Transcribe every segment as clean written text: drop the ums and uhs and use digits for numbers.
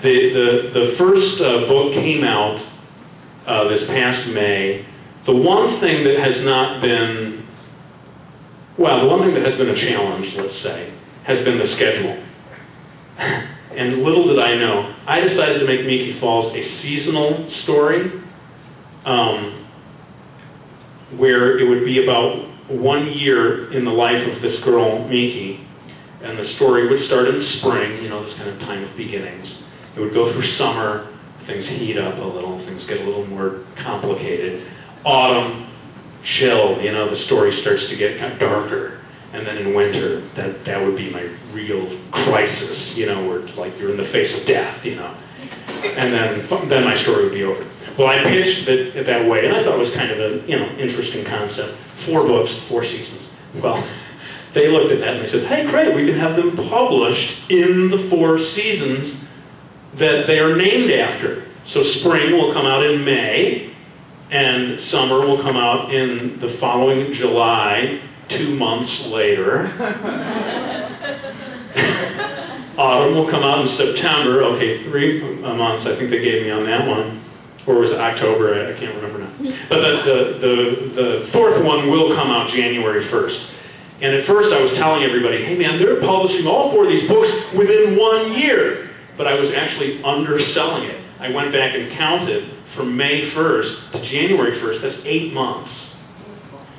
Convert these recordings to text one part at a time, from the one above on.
The first book came out this past May. The one thing that has not been, well, the one thing that has been a challenge, let's say, has been the schedule. And little did I know, I decided to make Miki Falls a seasonal story, where it would be about 1 year in the life of this girl, Miki. And the story would start in the spring, you know, this kind of time of beginnings. It would go through summer, things heat up a little, things get a little more complicated. Autumn, chill, you know, the story starts to get kind of darker. And then in winter, that would be my real crisis, you know, where like you're in the face of death, you know. And then my story would be over. Well, I pitched it that way, and I thought it was kind of a, you know, interesting concept. 4 books, 4 seasons. Well, they looked at that and they said, hey, great, we can have them published in the 4 seasons that they are named after. So spring will come out in May, and summer will come out in the following July, 2 months later. Autumn will come out in September. Okay, 3 months I think they gave me on that one. Or was it October? I can't remember now. But the 4th one will come out January 1st. And at first I was telling everybody, hey man, they're publishing all 4 of these books within 1 year. But I was actually underselling it. I went back and counted from May 1st to January 1st. That's 8 months.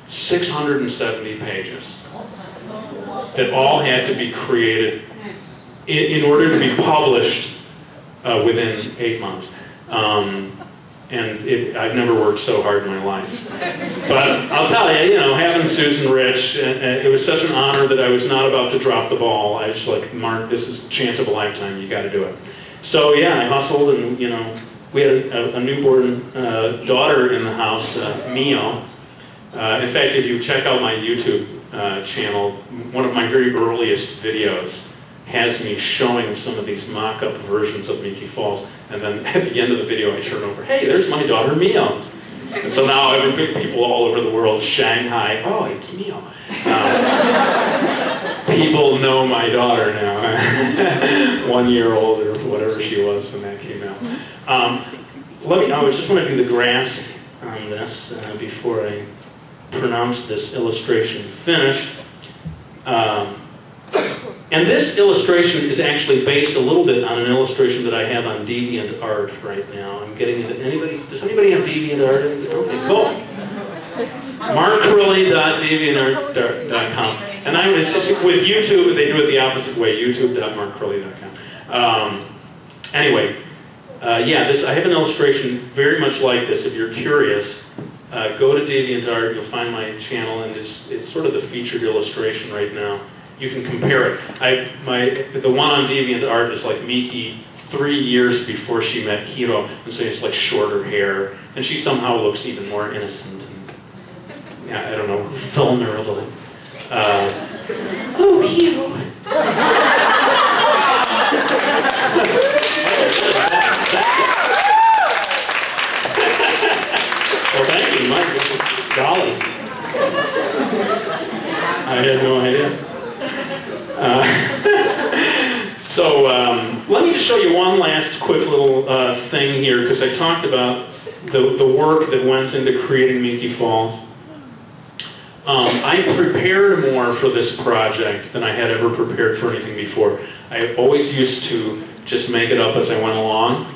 670 pages that all had to be created in order to be published within 8 months. And I've never worked so hard in my life. But I'll tell you, you know, having Susan Rich, it was such an honor that I was not about to drop the ball. I was like, Mark, this is the chance of a lifetime. You got to do it. So yeah, I hustled, and you know, we had a newborn daughter in the house, Mio. In fact, if you check out my YouTube channel, one of my very earliest videos has me showing some of these mock-up versions of Miki Falls, and then at the end of the video I turn over, hey, there's my daughter Mio. And so now people all over the world, Shanghai, oh, it's Mio. People know my daughter now, 1 year old or whatever she was when that came out. I just want to do the grasp on this before I pronounce this illustration finished. And this illustration is actually based a little bit on an illustration that I have on DeviantArt right now. I'm getting into anybody. Does anybody have DeviantArt? Okay, cool. MarkCrilley.deviantart.com. And with YouTube, they do it the opposite way. YouTube.markcrilley.com. Anyway, yeah, I have an illustration very much like this. If you're curious, go to DeviantArt. You'll find my channel, and it's sort of the featured illustration right now. You can compare it. The one on DeviantArt is like Miki 3 years before she met Hiro, and so it's like shorter hair, and she somehow looks even more innocent. And, yeah, I don't know, vulnerable. Oh, Hiro. Well, thank you, Mike. Golly. I had no idea. So let me just show you one last quick little thing here, because I talked about the work that went into creating Miki Falls. I prepared more for this project than I had ever prepared for anything before. I always used to just make it up as I went along,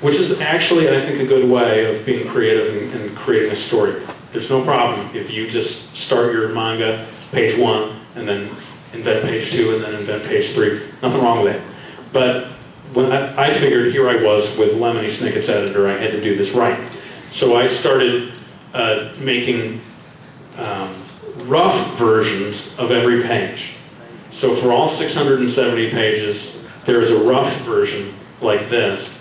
which is actually, I think, a good way of being creative and creating a story. There's no problem if you just start your manga, page 1, and then invent page 2, and then invent page 3. Nothing wrong with that. But when I figured, here I was with Lemony Snicket's editor, I had to do this right. So I started making rough versions of every page. So for all 670 pages, there is a rough version like this.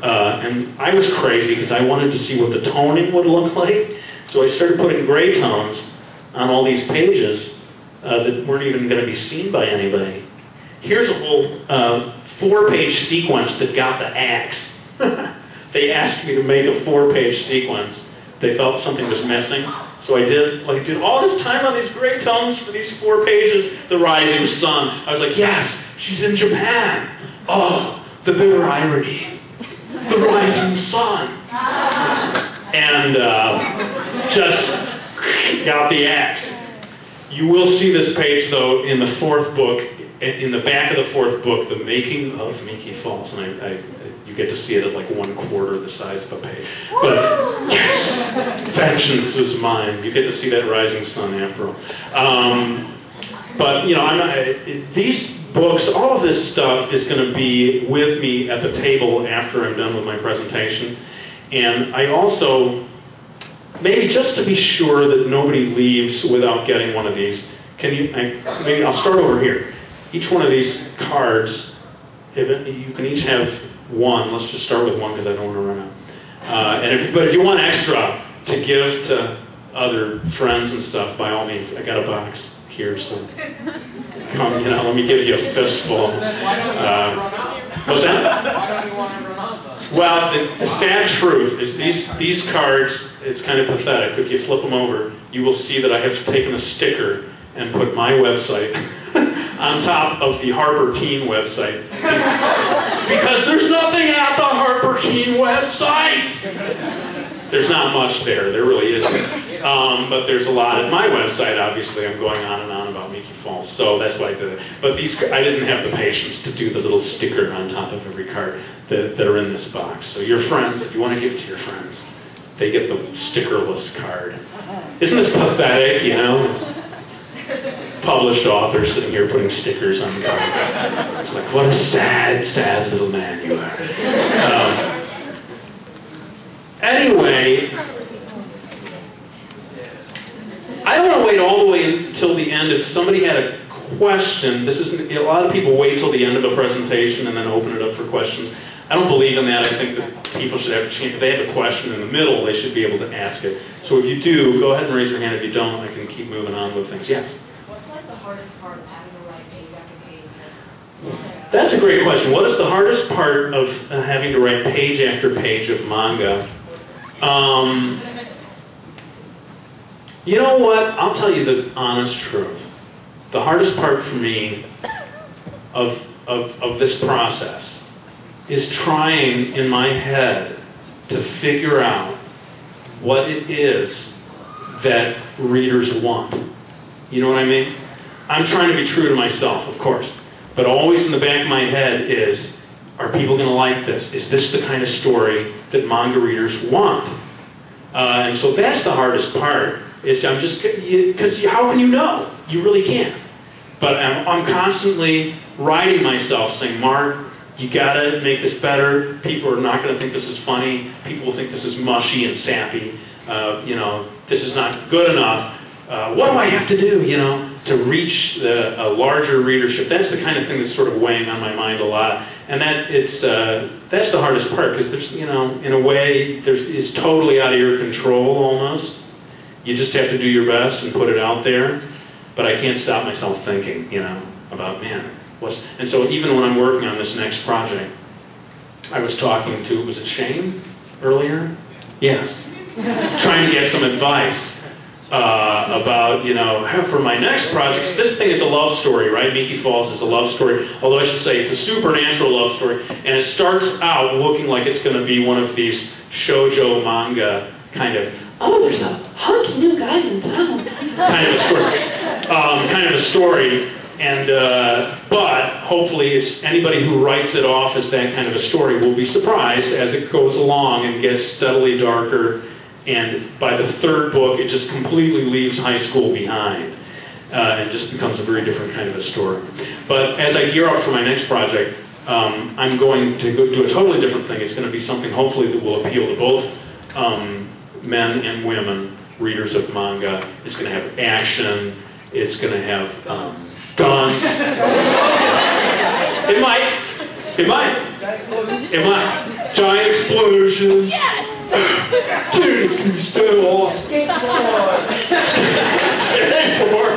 And I was crazy because I wanted to see what the toning would look like. So I started putting gray tones on all these pages that weren't even going to be seen by anybody. Here's a whole 4-page sequence that got the axe. They asked me to make a 4-page sequence. They felt something was missing. So I did all this time on these gray tones for these 4 pages, the rising sun. I was like, yes, she's in Japan. Oh, the bitter irony, the rising sun, and just got the axe. You will see this page, though, in the fourth book, in the back of the fourth book, The Making of Meekie Falls, and you get to see it at like 1/4 the size of a page. But yes, vengeance is mine. You get to see that rising sun after all. But you know, these books, all of this stuff is going to be with me at the table after I'm done with my presentation, and I also, maybe just to be sure that nobody leaves without getting one of these, maybe I'll start over here. Each one of these cards, you can each have one. Let's just start with one because I don't want to run out. But if you want extra to give to other friends and stuff, by all means, I got a box here, so come, let me give you a fistful. What's that? Why don't you want to run out though? Well, the sad truth is these cards, it's kind of pathetic. If you flip them over, you will see that I have taken a sticker and put my website on top of the Harper Teen website. Because there's nothing at the Harper Teen website! There's not much there, there really isn't. But there's a lot at my website, obviously. I'm going on and on about Meekie Falls, so that's why I did it. But I didn't have the patience to do the little sticker on top of every card that are in this box. So your friends, if you want to give it to your friends, they get the stickerless card. Isn't this pathetic, you know? Published authors sitting here putting stickers on the card. It's like, what a sad, sad little man you are. Anyway, I don't want to wait all the way until the end. If somebody had a question, a lot of people wait till the end of a presentation and then open it up for questions. I don't believe in that. I think that people should have a chance. If they have a question in the middle, they should be able to ask it. So if you do, go ahead and raise your hand. If you don't, I can keep moving on with things. Yes? What's like the hardest part of having to write page after page? That's a great question. What is the hardest part of having to write page after page of manga? You know what? I'll tell you the honest truth. The hardest part for me of this process is trying in my head to figure out what it is that readers want. You know what I mean? I'm trying to be true to myself, of course. But always in the back of my head is, are people going to like this? Is this the kind of story that manga readers want? And so that's the hardest part. Is I'm just, because how can you know? You really can't. But I'm constantly writing myself saying, Mark, you gotta make this better. People are not gonna think this is funny. People will think this is mushy and sappy. This is not good enough. What do I have to do, to reach a larger readership? That's the kind of thing that's sort of weighing on my mind a lot. And that's the hardest part, because there's, in a way, it's totally out of your control almost. You just have to do your best and put it out there. But I can't stop myself thinking, about, man, and so even when I'm working on this next project, I was talking to, was it Shane earlier? Yes. Trying to get some advice about, for my next project. This thing is a love story, right? Meekie Falls is a love story. Although I should say it's a supernatural love story. And it starts out looking like it's going to be one of these shoujo manga kind of, oh, there's a hunky new guy in town kind of a story. And but hopefully anybody who writes it off as that kind of a story will be surprised as it goes along and gets steadily darker. And by the third book, it just completely leaves high school behind and just becomes a very different kind of a story. But as I gear up for my next project, I'm going to go do a totally different thing. It's going to be something hopefully that will appeal to both men and women, readers of manga. It's going to have action. It's going to have guns. It might. Giant explosions. Yes! Dude, it's going to be so awesome. Skateboard.